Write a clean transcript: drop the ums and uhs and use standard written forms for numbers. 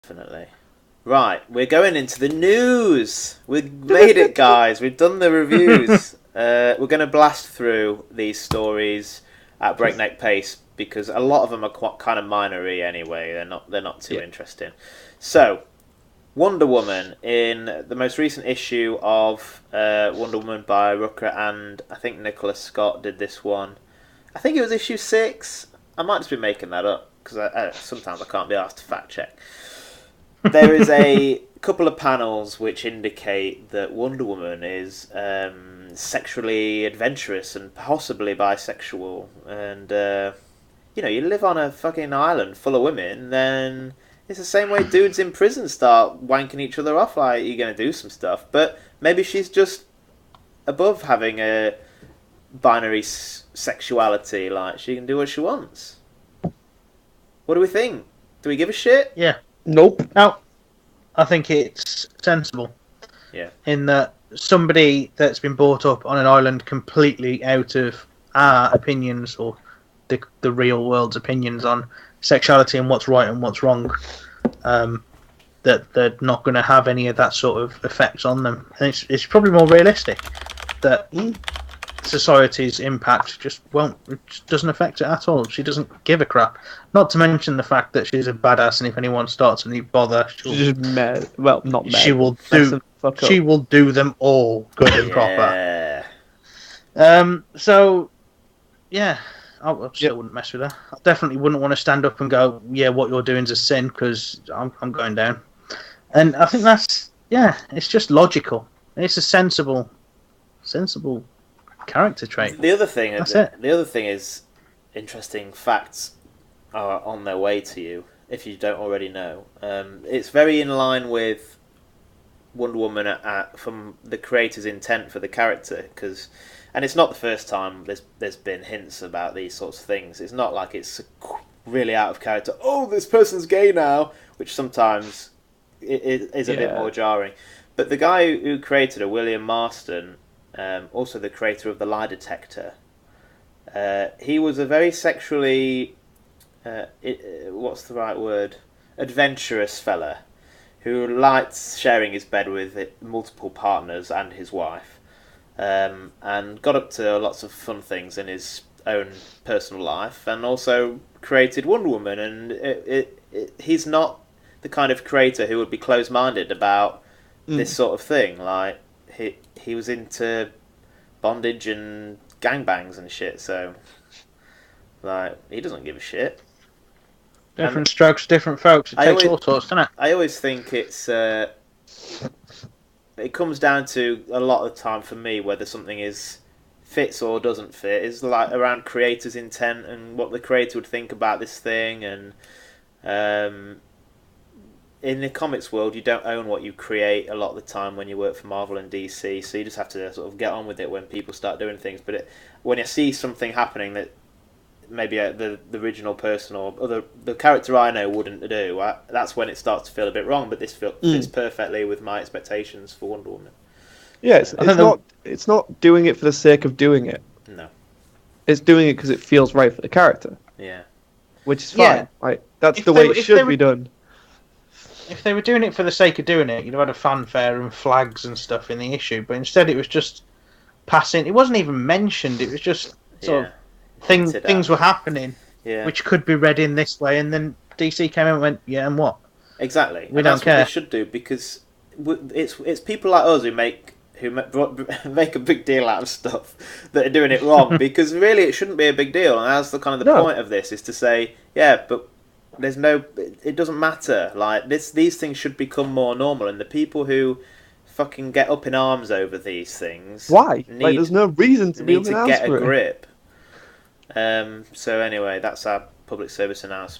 Definitely. Right, we're going into the news. We've made it, guys. We've done the reviews. We're going to blast through these stories at breakneck pace because a lot of them are quite kind of minory anyway. They're not too interesting. So, Wonder Woman in the most recent issue of Wonder Woman by Rucker and I think Nicholas Scott did this one. I think it was issue 6. I might just be making that up because sometimes I can't be asked to fact check. There is a couple of panels which indicate that Wonder Woman is sexually adventurous and possibly bisexual. And, you live on a fucking island full of women, then it's the same way dudes in prison start wanking each other off. Like, you're going to do some stuff. But maybe she's just above having a binary sexuality. Like, she can do what she wants. What do we think? Do we give a shit? Yeah. Nope. No, I think it's sensible. Yeah. In that somebody that's been brought up on an island completely out of our opinions or the real world's opinions on sexuality and what's right and what's wrong, that they're not going to have any of that sort of effects on them. And it's probably more realistic that society's impact just doesn't affect it at all. She doesn't give a crap. Not to mention the fact that she's a badass, and if anyone starts any bother, She's just mad. Well, not mad. She will do them all good and proper. So, yeah, I still wouldn't mess with her. I definitely wouldn't want to stand up and go, "Yeah, what you're doing is a sin," because I'm going down. And I think it's just logical. It's a sensible character trait. The other thing is interesting facts are on their way to you if you don't already know. It's very in line with Wonder Woman from the creator's intent for the character, and it's not the first time there's been hints about these sorts of things. It's not like it's really out of character. Oh, this person's gay now, which sometimes it is a bit more jarring. But the guy who created it, William Marston, also the creator of the Lie Detector, he was a very sexually, what's the right word, adventurous fella who liked sharing his bed with multiple partners and his wife, and got up to lots of fun things in his own personal life, and also created Wonder Woman. And he's not the kind of creator who would be closed-minded about this sort of thing. Like, he was into bondage and gangbangs and shit, so like he doesn't give a shit. Different strokes, different folks. It takes all sorts, doesn't it? I always think it comes down to a lot of the time for me whether something fits or doesn't fit is like around creator's intent and what the creator would think about this thing. And in the comics world, you don't own what you create a lot of the time when you work for Marvel and DC, so you just have to sort of get on with it when people start doing things. But when you see something happening that maybe the original person or the character I know wouldn't do, that's when it starts to feel a bit wrong. But this fits perfectly with my expectations for Wonder Woman. Yeah, it's not doing it for the sake of doing it. No. It's doing it because it feels right for the character. Yeah. Which is fine. Right? That's the way it should be done. If they were doing it for the sake of doing it, you'd have had a fanfare and flags and stuff in the issue. But instead, it was just passing. It wasn't even mentioned. It was just sort of things were happening, which could be read in this way. And then DC came in and went, "Yeah, and what?" Exactly. We don't care. What they should do, because it's people like us who make a big deal out of stuff that are doing it wrong. Because really, it shouldn't be a big deal. And that's the point of this, is to say, yeah, but it doesn't matter. Like these things should become more normal, and the people who fucking get up in arms over these things, why? There's no reason to get a grip. So anyway, that's our public service announcement.